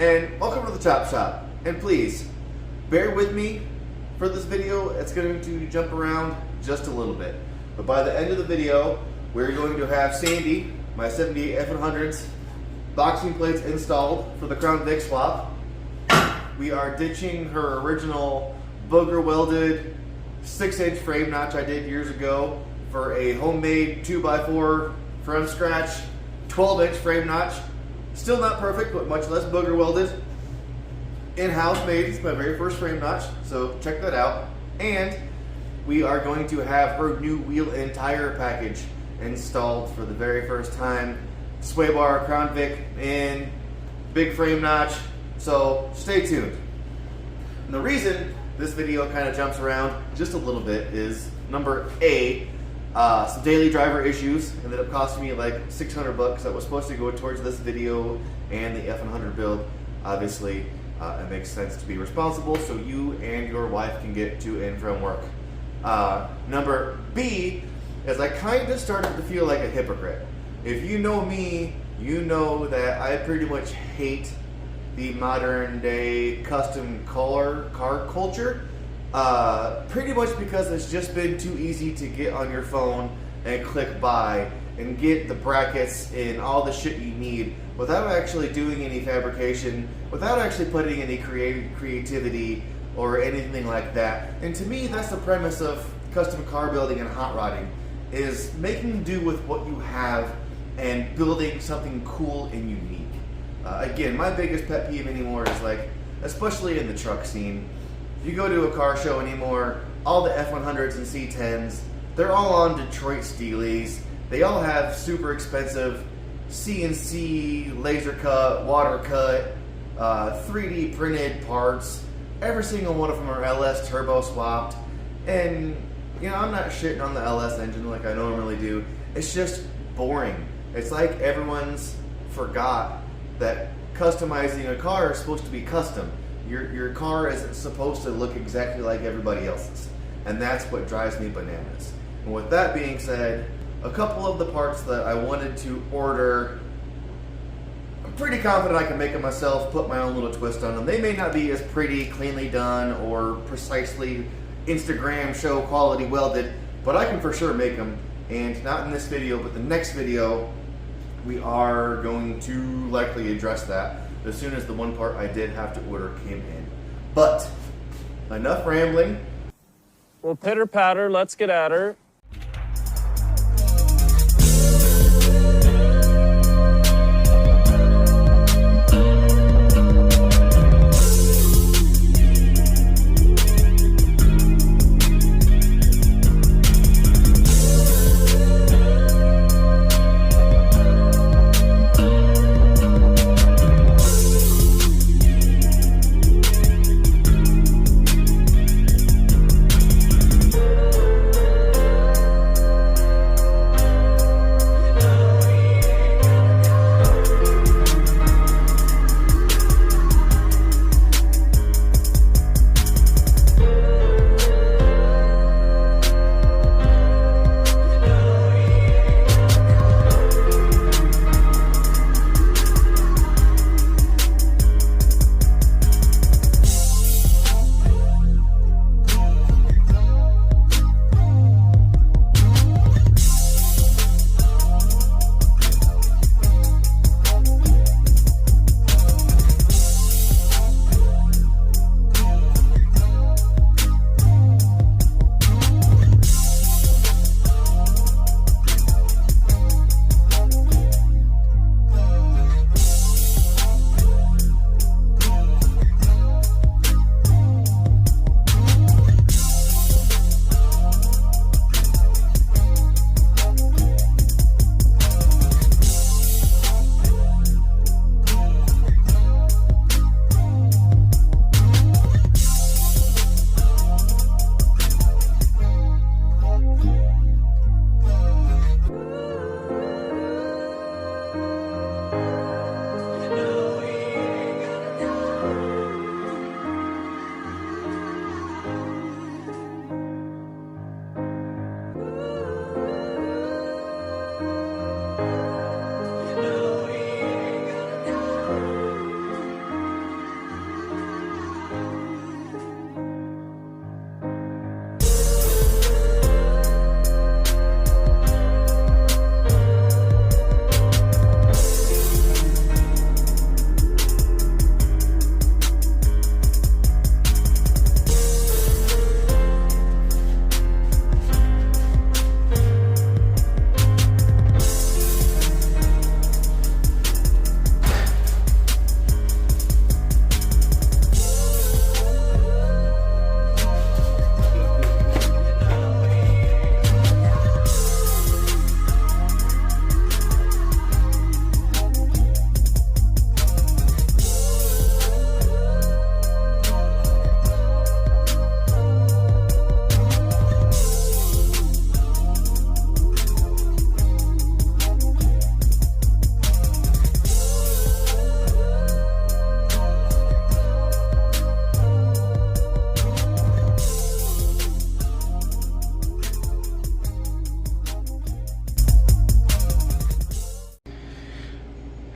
and welcome to the Chop Shop. And please, bear with me for this video. It's going to jump around just a little bit. But by the end of the video, we're going to have Sandy, my 78 F100's, boxing plates installed for the Crown Vic swap. We are ditching her original booger welded 6-inch frame notch I did years ago for a homemade 2x4 from scratch 12-inch frame notch. Still not perfect, but much less booger welded. In-house made. It's my very first frame notch, so check that out. And we are going to have her new wheel and tire package installed for the very first time. Sway bar, Crown Vic, and big frame notch. So stay tuned. And the reason this video kind of jumps around just a little bit is number A, some daily driver issues ended up costing me like $600 that was supposed to go towards this video and the F100 build. Obviously, it makes sense to be responsible so you and your wife can get to and from work. Number B is I kind of started to feel like a hypocrite. If you know me, you know that I pretty much hate the modern day custom car culture. Pretty much because it's just been too easy to get on your phone and click buy and get the brackets and all the shit you need without actually doing any fabrication, without actually putting any creativity or anything like that. And to me, that's the premise of custom car building and hot rodding, is making do with what you have and building something cool and unique. Again, my biggest pet peeve anymore is like, especially in the truck scene, if you go to a car show anymore, all the F100s and C10s, they're all on Detroit Steelies. They all have super expensive CNC, laser cut, water cut, 3D printed parts. Every single one of them are LS turbo swapped. And, you know, I'm not shitting on the LS engine like I normally do. It's just boring. It's like everyone's forgot that customizing a car is supposed to be custom. Your car isn't supposed to look exactly like everybody else's. And that's what drives me bananas. And with that being said, a couple of the parts that I wanted to order, I'm pretty confident I can make them myself, put my own little twist on them. They may not be as pretty, cleanly done, or precisely Instagram show quality welded, but I can for sure make them. And not in this video, but the next video, we are going to likely address that as soon as the one part I did have to order came in. But enough rambling. Well, pitter patter, let's get at her.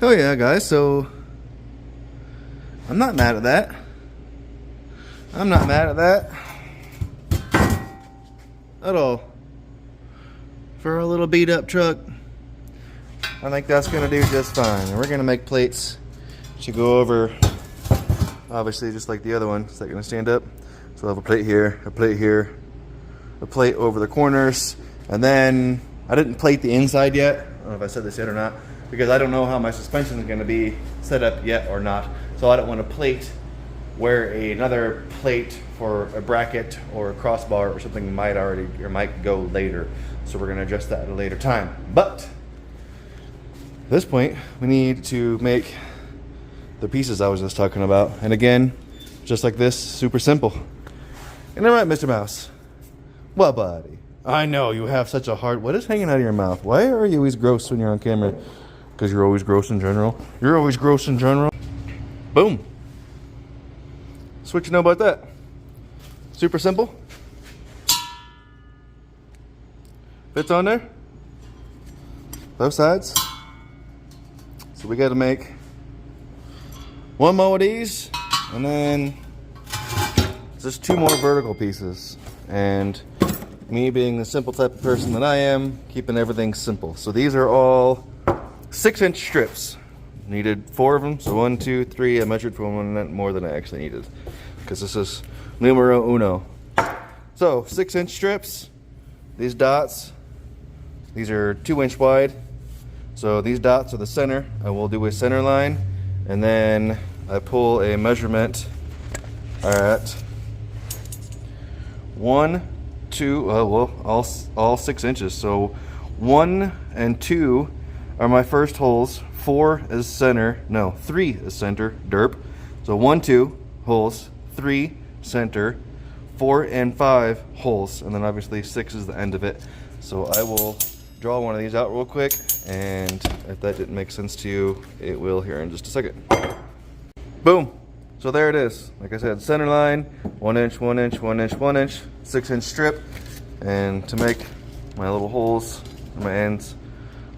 Oh yeah, guys, so I'm not mad at that. I'm not mad at that at all. For a little beat up truck, I think that's gonna do just fine. And we're gonna make plates to go over, obviously just like the other one. Is that gonna stand up? So I'll have a plate here, a plate here, a plate over the corners, and then I didn't plate the inside yet. I don't know if I said this yet or not, because I don't know how my suspension is gonna be set up yet or not. So I don't want to plate where another plate for a bracket or a crossbar or something might go later. So we're going to adjust that at a later time. But at this point, we need to make the pieces I was just talking about. And again, just like this, super simple. And all right, Mr. Mouse. What, buddy? I know you have such a hard... What is hanging out of your mouth? Why are you always gross when you're on camera? Because you're always gross in general. You're always gross in general. Boom. So what you know about that? Super simple. Fits on there. Both sides. So we got to make one more of these, and then just two more vertical pieces. And me being the simple type of person that I am, keeping everything simple. So these are all 6-inch strips. Needed 4 of them, so 1, 2, 3. I measured for one more than I actually needed, because this is numero uno. So 6-inch strips. These dots, these are 2-inch wide. So these dots are the center. I will do a center line, and then I pull a measurement at 1, 2. Well, all 6 inches. So 1 and 2 are my first holes. 4 is center. No, 3 is center. Derp. So 1, 2 holes. 3 center. 4 and 5 holes, and then obviously 6 is the end of it. So I will draw one of these out real quick, and if that didn't make sense to you, it will here in just a second. Boom. So there it is. Like I said, center line, 1 inch, 1 inch, 1 inch, 1 inch, 6-inch strip. And to make my little holes on my ends,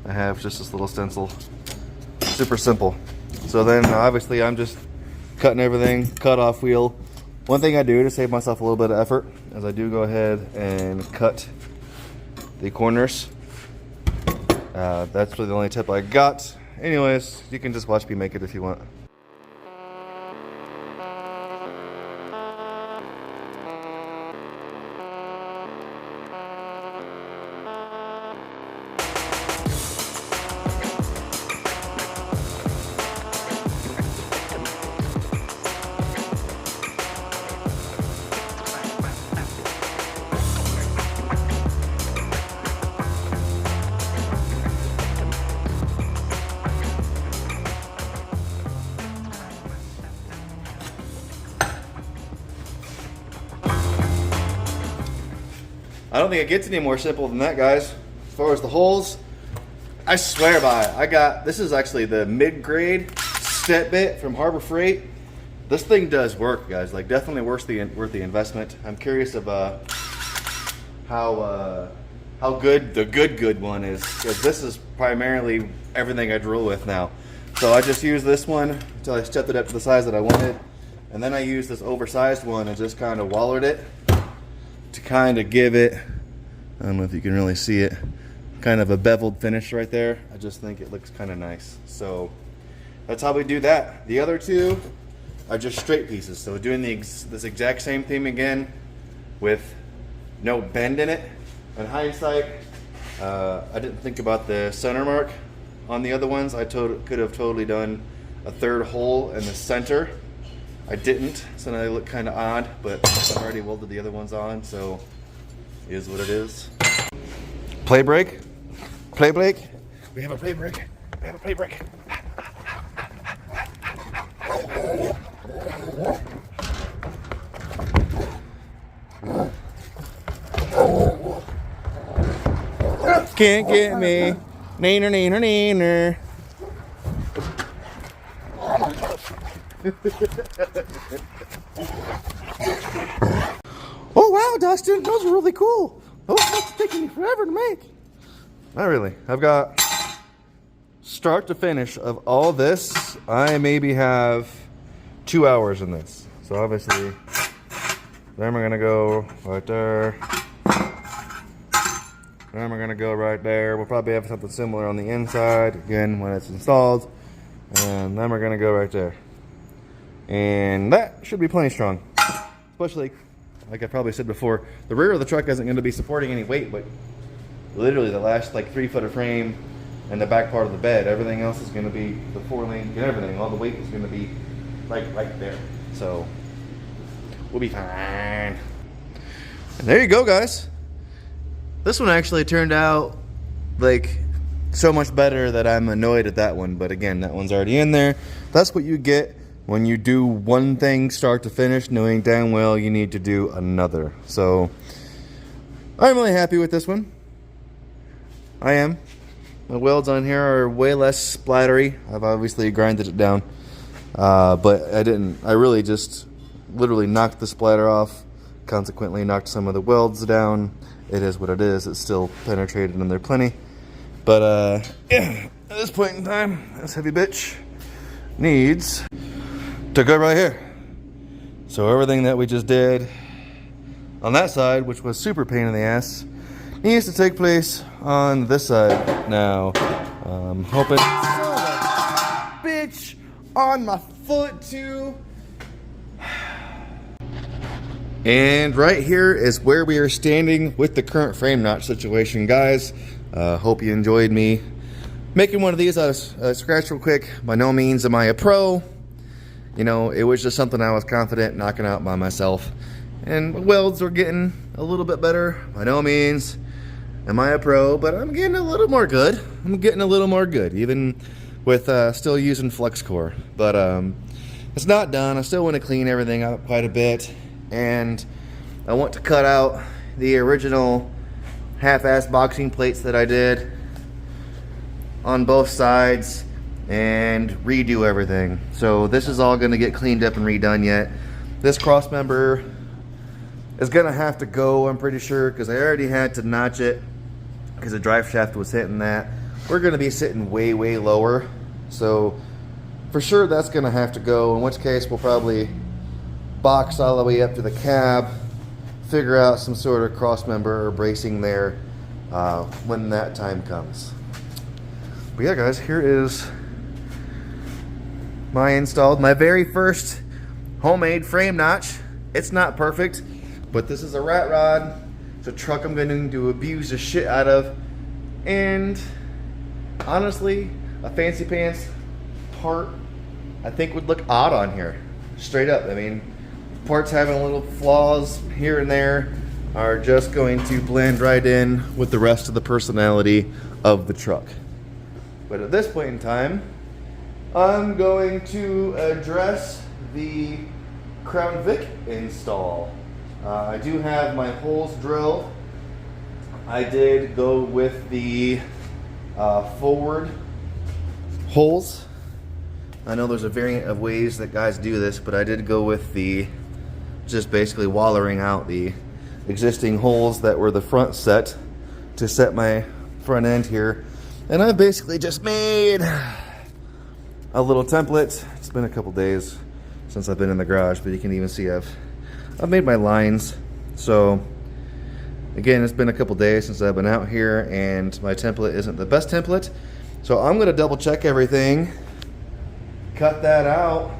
I have just this little stencil. Super simple. So then obviously I'm just cutting everything, cut off wheel. One thing I do to save myself a little bit of effort is I do go ahead and cut the corners. That's really the only tip I got. Anyways, you can just watch me make it if you want. I don't think it gets any more simple than that, guys. As far as the holes, I swear by it. This is actually the mid-grade step bit from Harbor Freight. This thing does work, guys. Like, definitely worth the investment. I'm curious of how good the good one is, because this is primarily everything I drill with now. So I just use this one until I stepped it up to the size that I wanted, and then I use this oversized one and just kind of wallered it to kind of give it, I don't know if you can really see it, kind of a beveled finish right there. I just think it looks kind of nice. So that's how we do that. The other two are just straight pieces. So doing this exact same thing again with no bend in it. In hindsight, I didn't think about the center mark on the other ones. I could have totally done a third hole in the center. I didn't, so now they look kind of odd, but I've already welded the other ones on, so it is what it is. Play break? Play break? We have a play break. We have a play break. Can't get me. Neener, neener, neener. Oh wow, Dustin, those are really cool. Those must have taken me forever to make. Not really. I've got start to finish of all this, I maybe have 2 hours in this. So obviously, then we're gonna go right there. Then we're gonna go right there. We'll probably have something similar on the inside, again, when it's installed. And then we're gonna go right there. And that should be plenty strong. Especially, like I probably said before, the rear of the truck isn't gonna be supporting any weight, but literally the last like 3 foot of frame and the back part of the bed, everything else is gonna be the 4-lane and everything. All the weight is gonna be like right there. So we'll be fine. And there you go, guys. This one actually turned out like so much better that I'm annoyed at that one. But again, that one's already in there. That's what you get when you do one thing start to finish, knowing damn well you need to do another. So I'm really happy with this one. I am. The welds on here are way less splattery. I've obviously grinded it down. But I really just literally knocked the splatter off, consequently knocked some of the welds down. It is what it is. It's still penetrated in there plenty. But yeah, at this point in time, this heavy bitch needs to go right here. So everything that we just did on that side, which was super pain in the ass, needs to take place on this side now. Hoping. Bitch on my foot too. And right here is where we are standing with the current frame notch situation, guys. Hope you enjoyed me making one of these out of scratch real quick. By no means am I a pro. You know, it was just something I was confident knocking out by myself. And welds are getting a little bit better. By no means am I a pro, but I'm getting a little more good. Even with still using flux core. But it's not done. I still want to clean everything up quite a bit. And I want to cut out the original half-ass boxing plates that I did on both sides and redo everything. So this is all going to get cleaned up and redone yet. This cross member is going to have to go, I'm pretty sure, because I already had to notch it because the drive shaft was hitting that. We're going to be sitting way, way lower. So for sure that's going to have to go, in which case we'll probably box all the way up to the cab, figure out some sort of cross member or bracing there when that time comes. But yeah, guys, here is my very first homemade frame notch. It's not perfect, but this is a rat rod. It's a truck I'm going to abuse the shit out of. And honestly, a fancy pants part I think would look odd on here. Straight up. I mean, parts having little flaws here and there are just going to blend right in with the rest of the personality of the truck. But at this point in time, I'm going to address the Crown Vic install. I do have my holes drilled. I did go with the forward holes. I know there's a variant of ways that guys do this, but I did go with the just basically wallering out the existing holes that were the front set to set my front end here. And I've basically just made a little template. It's been a couple days since I've been in the garage, but you can even see I've made my lines. So again, it's been a couple days since I've been out here and my template isn't the best template. So I'm gonna double check everything, cut that out.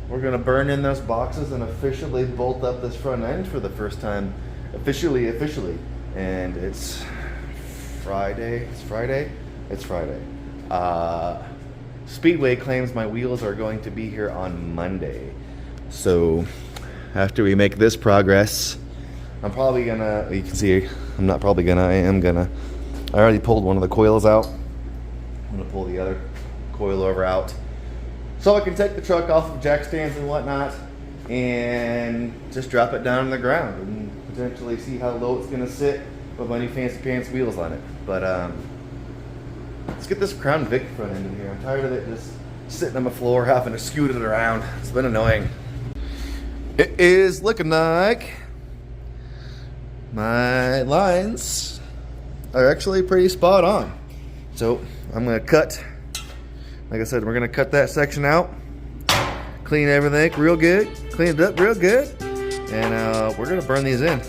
We're gonna burn in those boxes and officially bolt up this front end for the first time. Officially. And it's Friday. It's Friday. Speedway claims my wheels are going to be here on Monday. So after we make this progress, I'm probably gonna, you can see, I'm not probably gonna, I am gonna. I already pulled one of the coils out. I'm gonna pull the other coil over out, so I can take the truck off of jack stands and whatnot and just drop it down on the ground and potentially see how low it's going to sit with my new fancy pants wheels on it. But let's get this Crown Vic front end in here. I'm tired of it just sitting on the floor having to scoot it around. It's been annoying. It is looking like my lines are actually pretty spot on. So I'm gonna cut, like I said, we're gonna cut that section out, clean everything real good, clean it up real good, and we're gonna burn these in.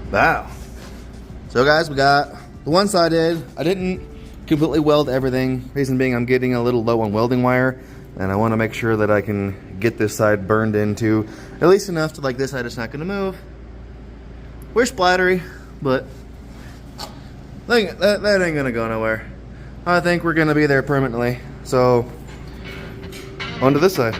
Wow. So guys, we got the one side in. I didn't completely weld everything. Reason being I'm getting a little low on welding wire, and I want to make sure that I can get this side burned into at least enough to like this side is not going to move. We're splattery, but that ain't going to go nowhere. I think we're going to be there permanently. So on to this side.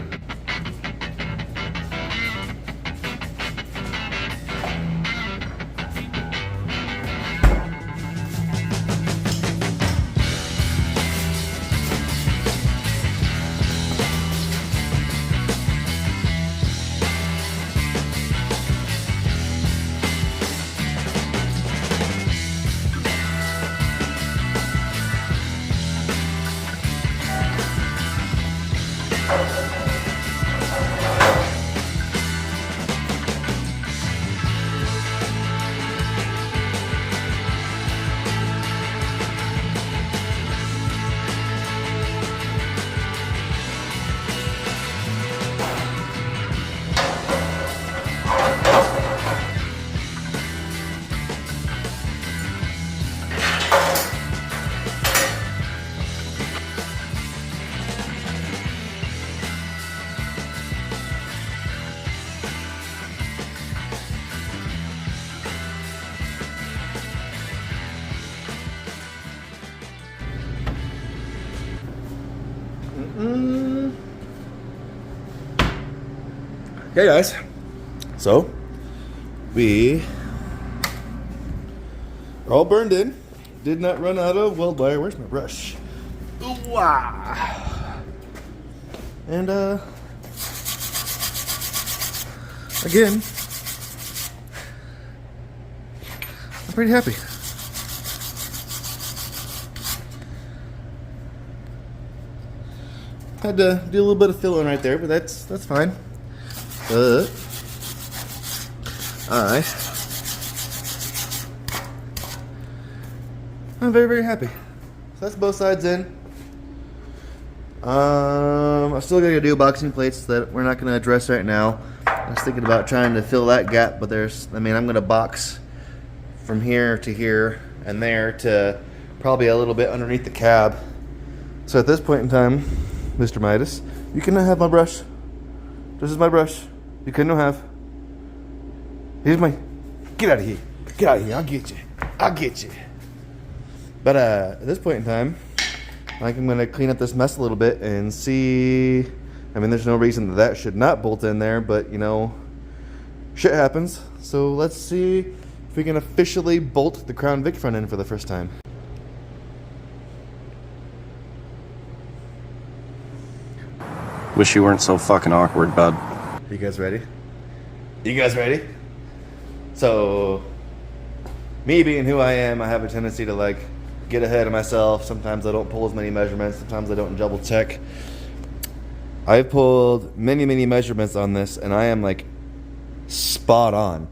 Okay guys, so we are all burned in. Did not run out of weld wire. Where's my brush? Ooh-wah. And again, I'm pretty happy. Had to do a little bit of filling right there, but that's fine. Alright. I'm very, very happy. So that's both sides in. I'm still gonna do boxing plates that we're not gonna address right now. I was thinking about trying to fill that gap, but I'm gonna box from here to here and there to probably a little bit underneath the cab. So at this point in time, Mr. Midas, you can have my brush. This is my brush. You couldn't have. Here's my. Get out of here. Get out of here. I'll get you. I'll get you. But at this point in time, I'm going to clean up this mess a little bit and see. I mean, there's no reason that should not bolt in there, but you know, shit happens. So let's see if we can officially bolt the Crown Vic front end for the first time. Wish you weren't so fucking awkward, bud. You guys ready? You guys ready? So, me being who I am, I have a tendency to like get ahead of myself. Sometimes I don't pull as many measurements. Sometimes I don't double check. I've pulled many measurements on this, and I am like spot on.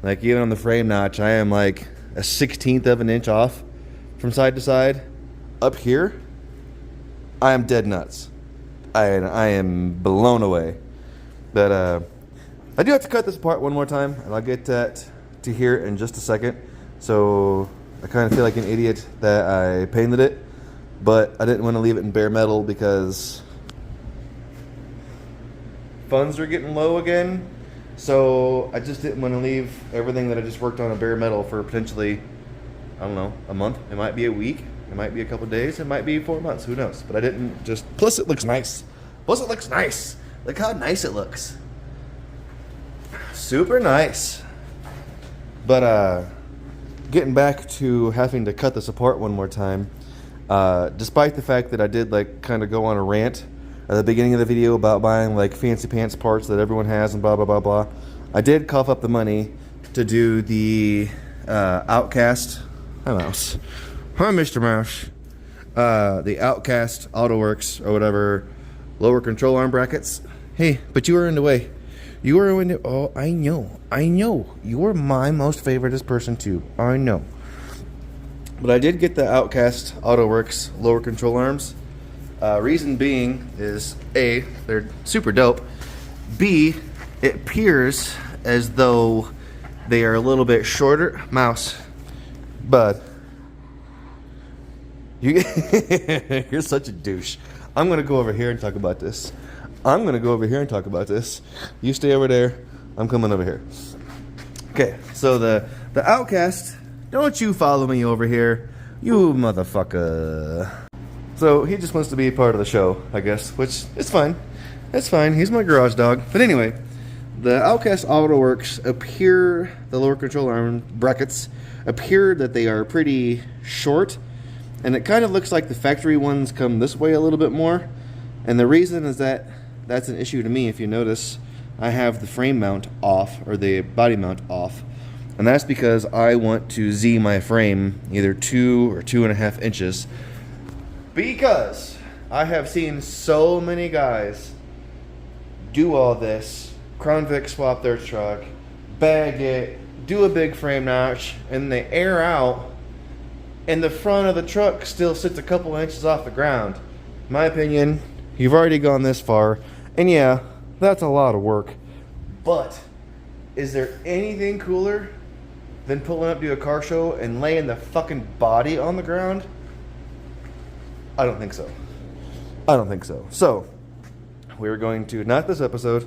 Like even on the frame notch, I am like a 1/16 of an inch off from side to side. Up here, I am dead nuts. I am blown away. But I do have to cut this apart one more time, and I'll get that to here in just a second. So I kind of feel like an idiot that I painted it, but I didn't want to leave it in bare metal because funds are getting low again. So I just didn't want to leave everything that I just worked on in bare metal for potentially, I don't know, a month. It might be a week. It might be a couple days. It might be 4 months. Who knows? But I didn't just... Plus it looks nice. Look how nice it looks. Super nice. But getting back to having to cut this apart one more time, despite the fact that I did like kind of go on a rant at the beginning of the video about buying like fancy pants parts that everyone has and blah blah blah blah, I did cough up the money to do the Outcast. Hi Mouse. Hi Mr. Mouse. The Outcast AutoWorks or whatever lower control arm brackets. Hey, but you were in the way. You were in the... Oh, I know. You were my most favoriteest person too. I know. But I did get the Outcast AutoWorks lower control arms. Reason being is A, they're super dope. B, it appears as though they are a little bit shorter. Mouse. Bud. You're such a douche. I'm going to go over here and talk about this. You stay over there. I'm coming over here. Okay, so the Outcast, don't you follow me over here, you motherfucker. So he just wants to be part of the show, I guess, which is fine. That's fine. He's my garage dog. But anyway, the Outcast AutoWorks appear, the lower control arm brackets appear that they are pretty short, and it kind of looks like the factory ones come this way a little bit more. And the reason is that that's an issue to me. If you notice, I have the frame mount off, or the body mount off, and that's because I want to Z my frame either 2 or 2.5 inches, because I have seen so many guys do all this, Crown Vic swap their truck, bag it, do a big frame notch, and they air out, and the front of the truck still sits a couple inches off the ground. In my opinion, you've already gone this far, and yeah, that's a lot of work. But is there anything cooler than pulling up to a car show and laying the fucking body on the ground? I don't think so. So, we're going to, not this episode,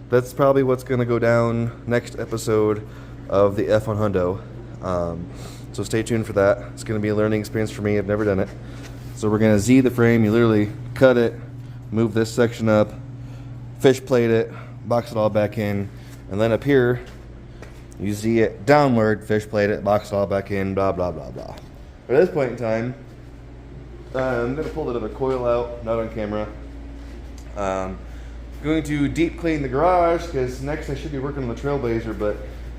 that's probably what's going to go down next episode of the F100. So stay tuned for that. It's going to be a learning experience for me. I've never done it. So we're going to Z the frame. You literally cut it, move this section up, fish plate it, box it all back in, and then up here, you Z it downward, fish plate it, box it all back in, blah, blah, blah, blah. But at this point in time, I'm going to pull the other coil out, not on camera. Going to deep clean the garage, because next I should be working on the Trailblazer, but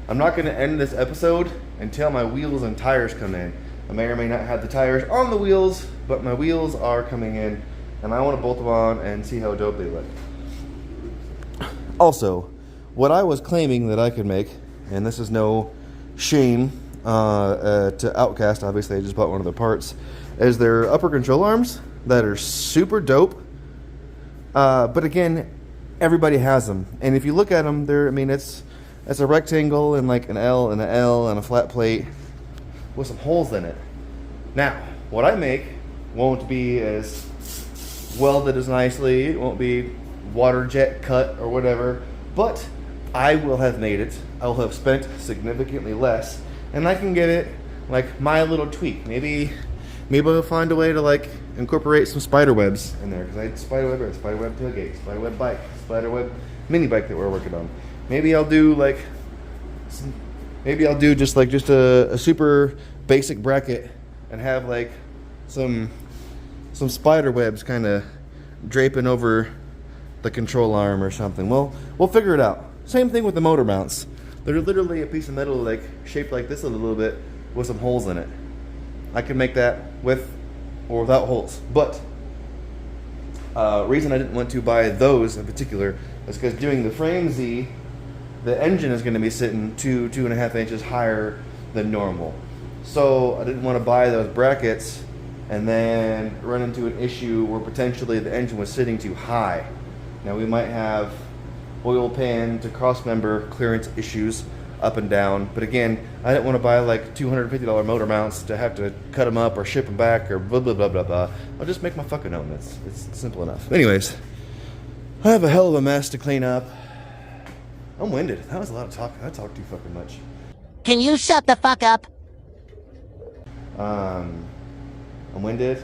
I'm not going to end this episode until my wheels and tires come in. I may or may not have the tires on the wheels, but my wheels are coming in, and I want to bolt them on and see how dope they look. Also, what I was claiming that I could make, and this is no shame to Outcast, obviously I just bought one of their parts, is their upper control arms that are super dope. But again, everybody has them. And if you look at them, it's a rectangle and like an L and an L and a flat plate with some holes in it. Now, what I make won't be as welded as nicely, it won't be water jet cut or whatever, but I will have made it. I will have spent significantly less, and I can get it like my little tweak. Maybe I'll find a way to like incorporate some spider webs in there, because I had spider web tailgate, spider web bike, spider web mini bike that we're working on. Maybe I'll do just a super basic bracket and have like some spider webs kind of draping over the control arm or something. Well, we'll figure it out. Same thing with the motor mounts. They're literally a piece of metal like shaped like this a little bit with some holes in it. I can make that with or without holes. But reason I didn't want to buy those in particular is because doing the frame Z, the engine is going to be sitting 2.5 inches higher than normal. So I didn't want to buy those brackets and then run into an issue where potentially the engine was sitting too high. Now we might have oil pan to cross member clearance issues up and down, but again, I didn't want to buy like $250 motor mounts to have to cut them up or ship them back or blah blah blah blah blah. I'll just make my fucking own. It's simple enough. Anyways, I have a hell of a mess to clean up. I'm winded. That was a lot of talking. I talk too fucking much. Can you shut the fuck up? I'm winded.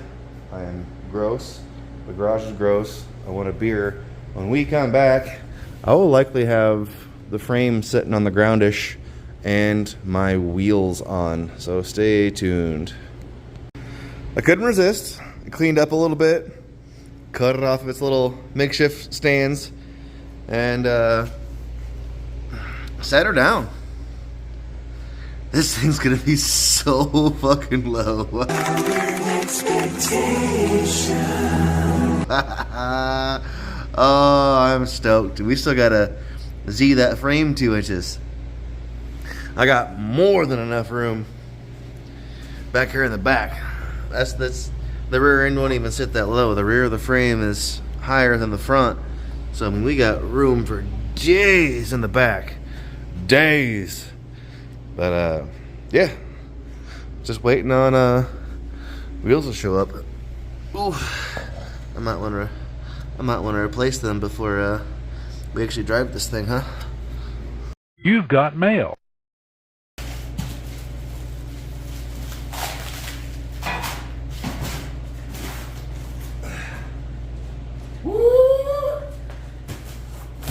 I am gross. The garage is gross. I want a beer. When we come back, I will likely have the frame sitting on the groundish and my wheels on. So stay tuned. I couldn't resist. I cleaned up a little bit, cut it off of its little makeshift stands, and sat her down. This thing's gonna be so fucking low. Oh, I'm stoked. We still gotta Z that frame 2 inches. I got more than enough room back here in the back. That's the rear end won't even sit that low. The rear of the frame is higher than the front. So I mean, we got room for days in the back. Days. But yeah. Just waiting on wheels to show up. Ooh. I might want to replace them before we actually drive this thing, huh? You've got mail. Woo!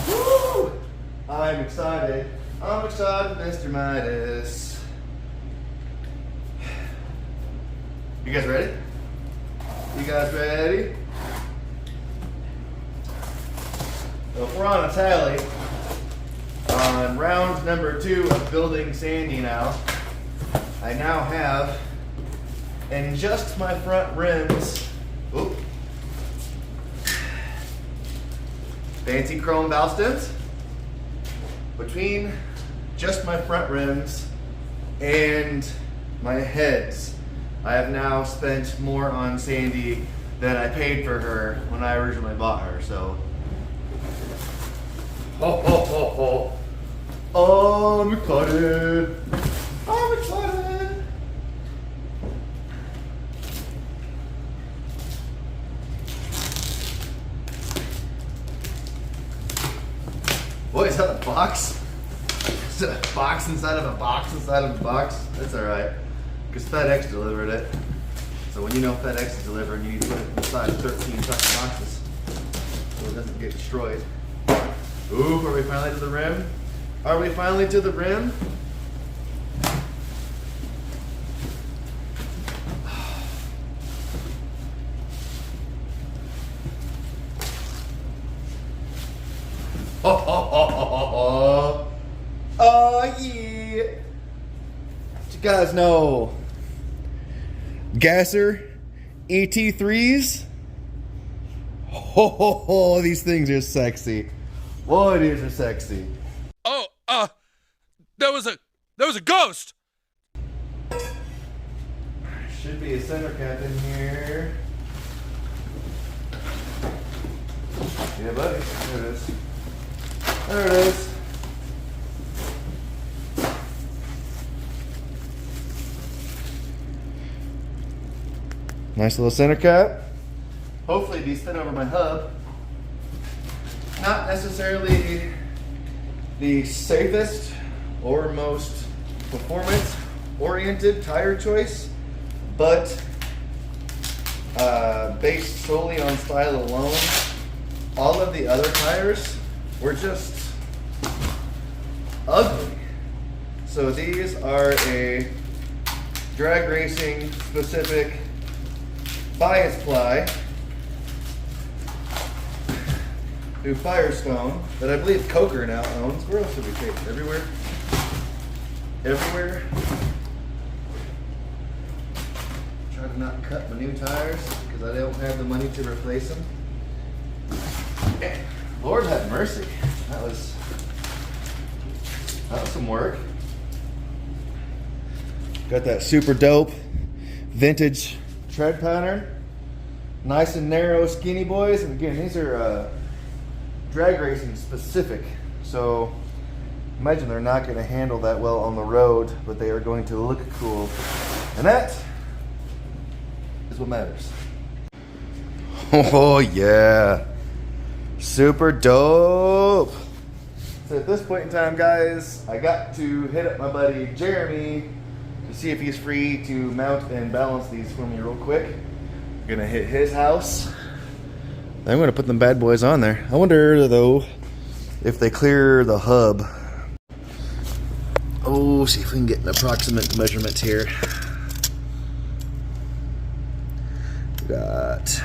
Woo! I'm excited. I'm excited, Mr. Midas. You guys ready? You guys ready? So if we're on a tally on round number 2 of building Sandy now, I now have in just my front rims, oop, fancy chrome valve stems. Between just my front rims and my heads, I have now spent more on Sandy than I paid for her when I originally bought her, so. Ho, ho, ho, ho. Oh, I'm excited. I'm excited. Boy, is that a box? Is it a box inside of a box inside of a box? That's alright. Because FedEx delivered it. So when you know FedEx is delivering, you need to put it inside 13 fucking boxes so it doesn't get destroyed. Ooh, are we finally to the rim? Are we finally to the rim? Oh, oh, oh, oh, oh, oh. Oh, yeah. You guys know Gasser ET3s? Oh, these things are sexy. Boy, these are sexy. Oh, there was a ghost. Should be a center cap in here. Yeah, buddy. There it is. There it is. Nice little center cap. Hopefully these fit over my hub. Not necessarily the safest or most performance-oriented tire choice, but based solely on style alone, all of the other tires were just ugly. So these are a drag racing specific bias ply new Firestone that I believe Coker now owns. Where else did we take it? Everywhere? Everywhere. Try to not cut my new tires because I don't have the money to replace them. Lord have mercy. That was some work. Got that super dope vintage tread pattern. Nice and narrow, skinny boys. And again, these are drag racing specific. So imagine they're not going to handle that well on the road, but they are going to look cool. And that is what matters. Oh yeah. Super dope. So at this point in time, guys, I got to hit up my buddy Jeremy to see if he's free to mount and balance these for me real quick. I'm gonna hit his house. I'm gonna put them bad boys on there. I wonder though if they clear the hub. Oh, see if we can get an approximate measurement here. We got,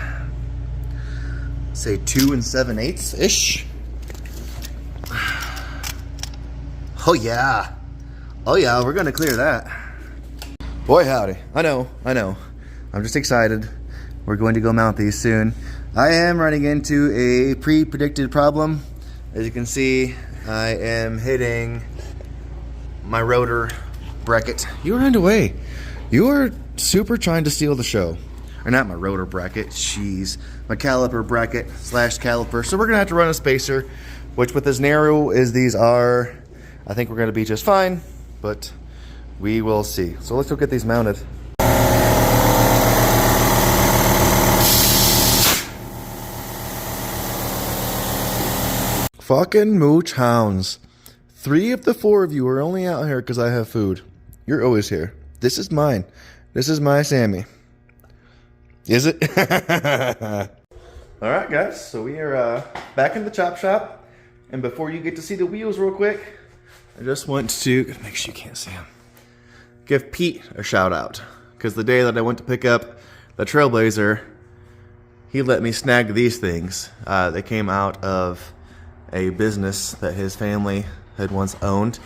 say 2 7/8 ish. Oh yeah. Oh yeah, we're gonna clear that. Boy howdy. I know. I'm just excited. We're going to go mount these soon. I am running into a pre-predicted problem. As you can see, I am hitting my rotor bracket. You ran away. You are super trying to steal the show. Or not my rotor bracket, jeez. My caliper bracket / caliper. So we're gonna have to run a spacer, which with as narrow as these are, I think we're gonna be just fine, but we will see. So let's go get these mounted. Fucking mooch hounds. 3 of the 4 of you are only out here because I have food. You're always here. This is mine. This is my Sammy. Is it? All right, guys. So we are back in the chop shop. And before you get to see the wheels real quick, I just want to make sure you can't see them. Give Pete a shout out. Because the day that I went to pick up the Trailblazer, he let me snag these things. They came out of a business that his family had once owned,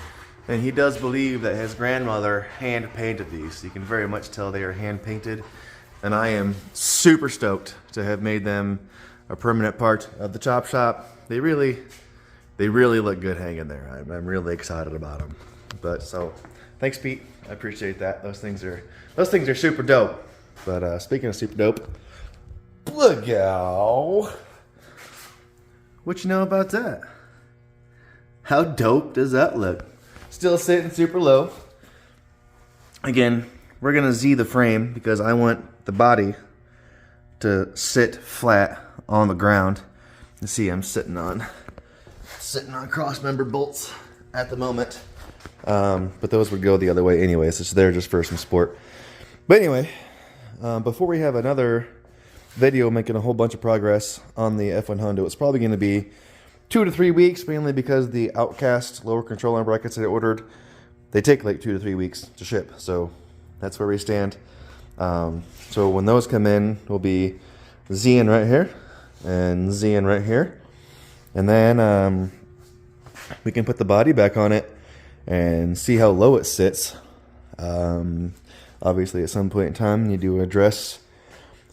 and he does believe that his grandmother hand painted these. You can very much tell they are hand painted, and I am super stoked to have made them a permanent part of the chop shop. They really look good hanging there. I'm really excited about them. But so thanks, Pete. I appreciate that. Those things are super dope. But speaking of super dope, look out. What you know about that? How dope does that look? Still sitting super low. Again, we're gonna Z the frame because I want the body to sit flat on the ground. You see I'm sitting on cross member bolts at the moment. But those would go the other way anyways. It's there just for some sport. But anyway, before we have another video making a whole bunch of progress on the F100. It's probably going to be 2 to 3 weeks, mainly because the Outcast lower control arm brackets that I ordered, they take like 2 to 3 weeks to ship. So that's where we stand. So when those come in, we'll be Zing right here and Zing right here. And then we can put the body back on it and see how low it sits. Obviously at some point in time you do address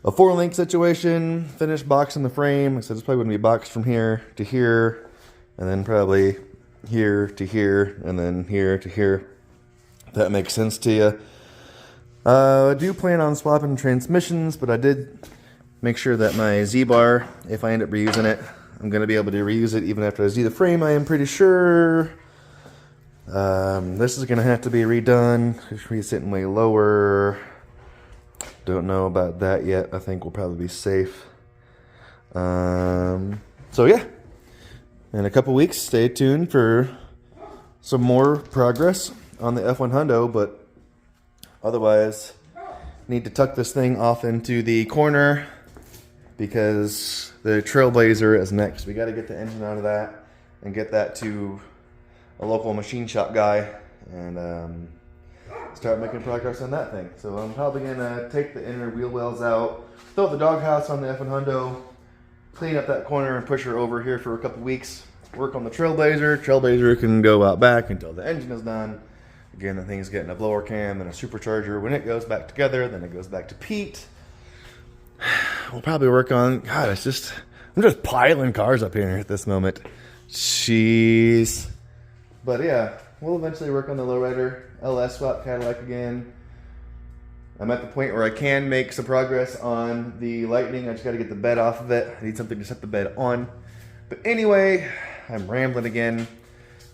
a 4-link situation, finish boxing the frame. So it's probably going to be boxed from here to here, and then probably here to here, and then here to here. If that makes sense to you. I do plan on swapping transmissions, but I did make sure that my Z-bar, if I end up reusing it, I'm going to be able to reuse it even after I Z the frame, I am pretty sure. This is going to have to be redone. It's sitting way lower. Don't know about that yet. I think we'll probably be safe. So yeah, in a couple weeks, stay tuned for some more progress on the F100. But otherwise, need to tuck this thing off into the corner because the Trailblazer is next. We got to get the engine out of that and get that to a local machine shop guy and start making progress on that thing. So I'm probably going to take the inner wheel wells out, throw the doghouse on the F100, clean up that corner and push her over here for a couple weeks. Work on the Trailblazer. Trailblazer can go out back until the engine is done. Again, the thing's getting a blower cam and a supercharger. When it goes back together, then it goes back to Pete. We'll probably work on, God, I'm just piling cars up here at this moment. Jeez. But yeah, we'll eventually work on the lowrider LS swap Cadillac again. I'm at the point where I can make some progress on the Lightning. I just got to get the bed off of it. I need something to set the bed on. But anyway, I'm rambling again.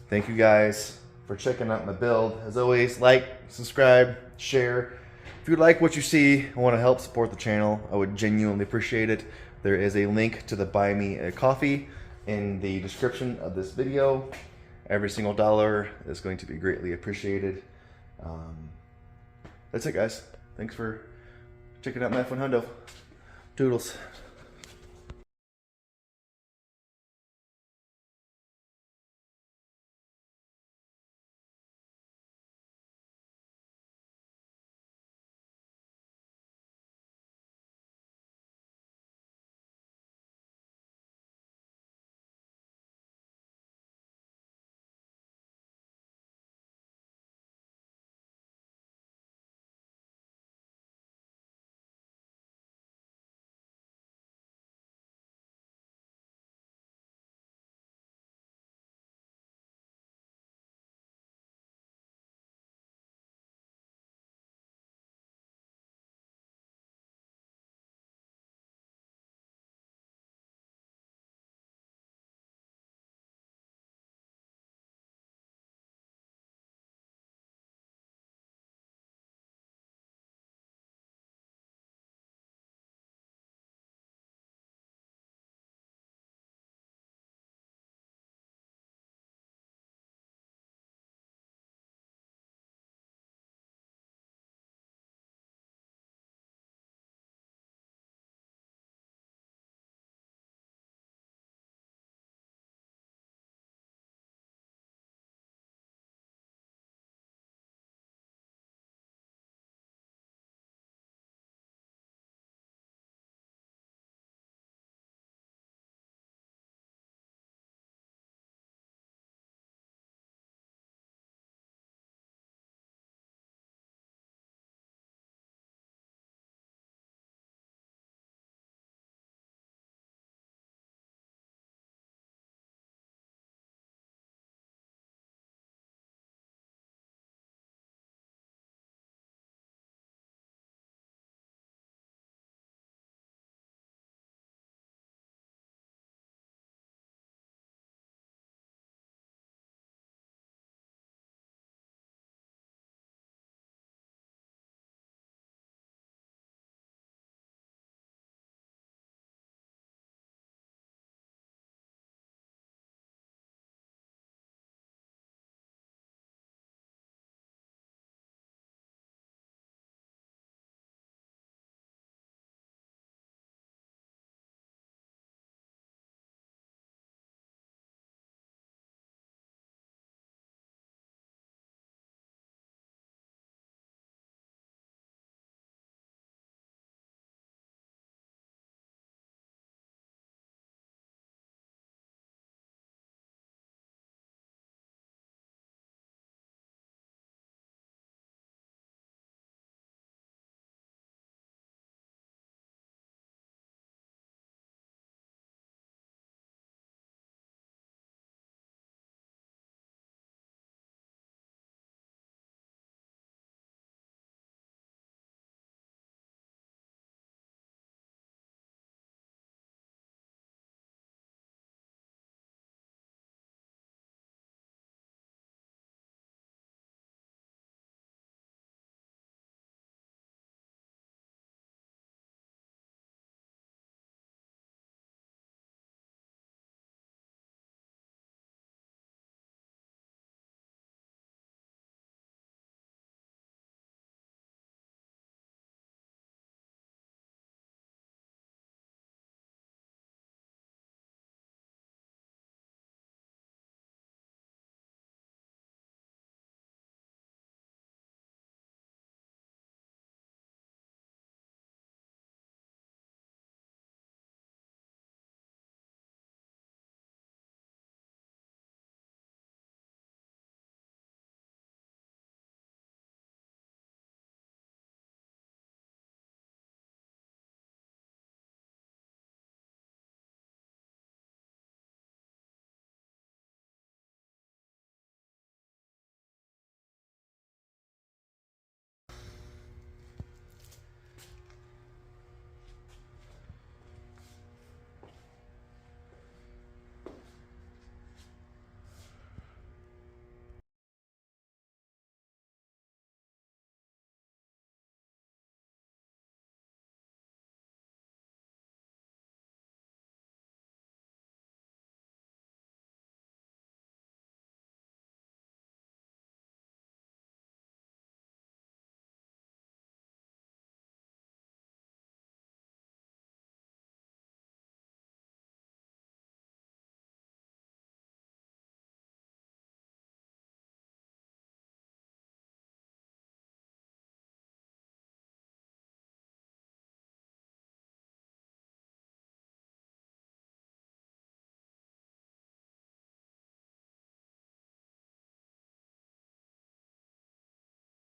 Thank you guys for checking out my build. As always, like, subscribe, share. If you like what you see and want to help support the channel, I would genuinely appreciate it. There is a link to the Buy Me a Coffee in the description of this video. Every single dollar is going to be greatly appreciated. That's it, guys. Thanks for checking out my F100. Doodles.